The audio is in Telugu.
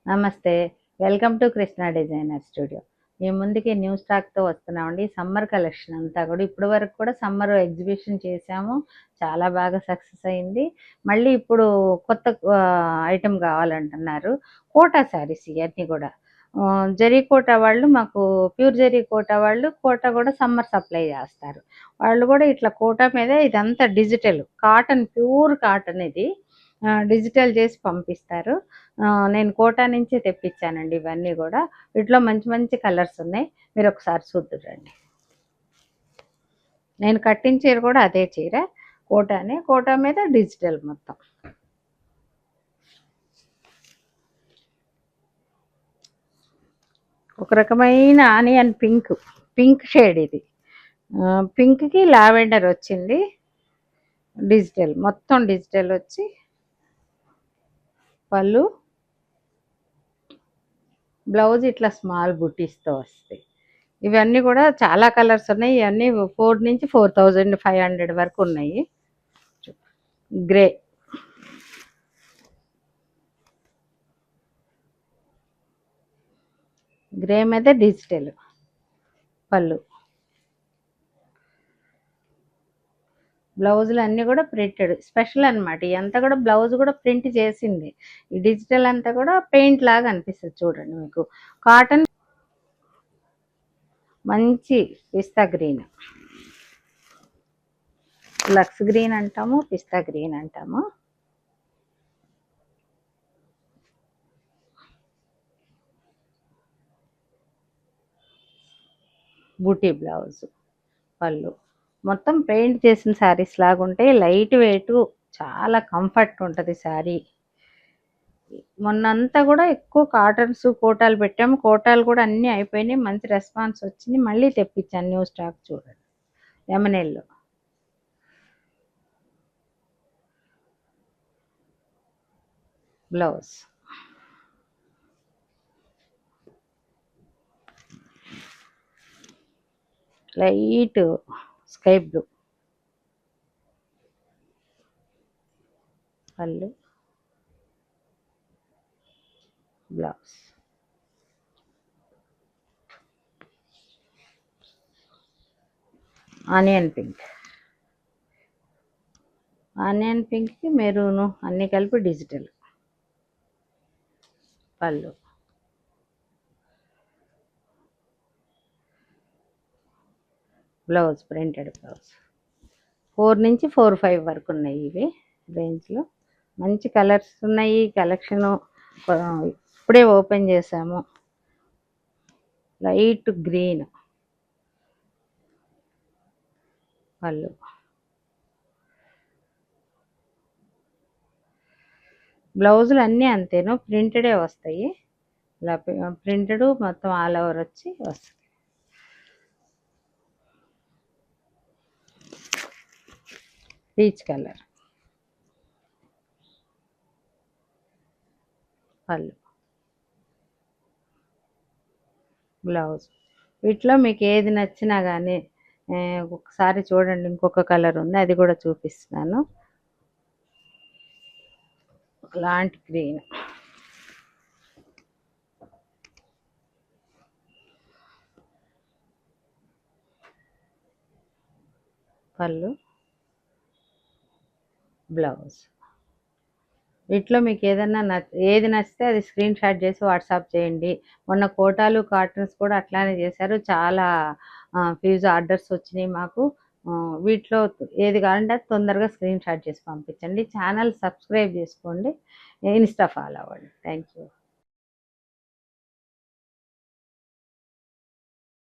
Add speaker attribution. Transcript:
Speaker 1: నమస్తే. Welcome to Krishna designer studio. మీ ముందుకి న్యూ స్టాక్‌తో వస్తున్నామండి. సమ్మర్ కలెక్షన్ అంతా కూడా ఇప్పటి వరకు కూడా సమ్మర్ ఎగ్జిబిషన్ చేశాము. చాలా బాగా సక్సెస్ అయింది. మళ్ళీ ఇప్పుడు కొత్త ఐటెమ్ కావాలంటున్నారు. కోటా శారీస్ ఇయన్నీ కూడా. జరీ కోటా వాళ్ళు మాకు ప్యూర్ జరీ కోటా వాళ్ళు కోటా కూడా సమ్మర్ సప్లై చేస్తారు. వాళ్ళు కూడా ఇట్లా కోటా మీద ఇదంతా డిజిటల్ కాటన్, ప్యూర్ కాటన్ ఇది. డిజిటల్ చేసి పంపిస్తారు. నేను కోటా నుంచే తెప్పించానండి ఇవన్నీ కూడా. వీటిలో మంచి మంచి కలర్స్ ఉన్నాయి. మీరు ఒకసారి చూద్దురండి. నేను కట్టిన చీర కూడా అదే చీర, కోటానే. కోటా మీద డిజిటల్ మొత్తం. ఒక రకమైన ఆనియన్ పింక్ షేడ్ ఇది. పింక్కి లావెండర్ వచ్చింది. డిజిటల్ మొత్తం డిజిటల్ వచ్చి పళ్ళు, బ్లౌజ్ ఇట్లా స్మాల్ బుటీస్తో వస్తాయి. ఇవన్నీ కూడా చాలా కలర్స్ ఉన్నాయి. ఇవన్నీ 4 నుంచి 4500 వరకు ఉన్నాయి. గ్రే, గ్రే మీద డిజిటల్ పళ్ళు, బ్లౌజులు అన్నీ కూడా ప్రింటెడ్ స్పెషల్ అనమాట. ఇదంతా కూడా బ్లౌజ్ కూడా ప్రింట్ చేసింది. ఈ డిజిటల్ అంతా కూడా పెయింట్ లాగా అనిపిస్తుంది. చూడండి, మీకు కాటన్ మంచి పిస్తా గ్రీన్, లక్స్ గ్రీన్ అంటాము, పిస్తా గ్రీన్ అంటాము. బూటీ బ్లౌజ్, పళ్ళు మొత్తం పెయింట్ చేసిన శారీస్ లాగా ఉంటాయి. లైట్ వెయిట్, చాలా కంఫర్ట్ ఉంటుంది శారీ. మొన్నంతా కూడా ఎక్కువ కాటన్స్ కోటాలు పెట్టాము. కోటాలు కూడా అన్నీ అయిపోయినాయి. మంచి రెస్పాన్స్ వచ్చింది. మళ్ళీ తెప్పించాను న్యూ స్టాక్. చూడండి, lemon yellow, blouse, light sky blue, పళ్ళు, బ్లౌజ్, ఆనియన్ పింక్కి మెరూను అన్నీ కలిపి డిజిటల్, పళ్ళు, బ్లౌజ్ ప్రింటెడ్ బ్లౌజ్. 4 నుంచి 4-5 వరకు ఉన్నాయి ఇవి రేంజ్లో. మంచి కలర్స్ ఉన్నాయి. కలెక్షను ఇప్పుడే ఓపెన్ చేసాము. లైట్ గ్రీన్ పళ్ళు, బ్లౌజులు అన్నీ అంతేను, ప్రింటెడే వస్తాయి. ఇలా ప్రింటెడ్ మొత్తం ఆల్ ఓవర్ వచ్చి వస్తుంది. పీచ్ కలర్, పళ్ళు, బ్లౌజ్. వీటిలో మీకు ఏది నచ్చినా కానీ ఒకసారి చూడండి. ఇంకొక కలర్ ఉంది, అది కూడా చూపిస్తున్నాను. లాంటి గ్రీన్, పళ్ళు, బ్లౌజ్. వీటిలో మీకు ఏది నచ్చితే అది స్క్రీన్ షాట్ చేసి వాట్సాప్ చేయండి. మొన్న కోటాలు కాటన్స్ కూడా అట్లానే చేశారు. చాలా ఫ్యూజ్ ఆర్డర్స్ వచ్చినాయి మాకు. వీటిలో ఏది కావాలంటే అది తొందరగా స్క్రీన్ షాట్ చేసి పంపించండి. ఛానల్ సబ్స్క్రైబ్ చేసుకోండి, ఇన్స్టా ఫాలో అవ్వండి. Thank you.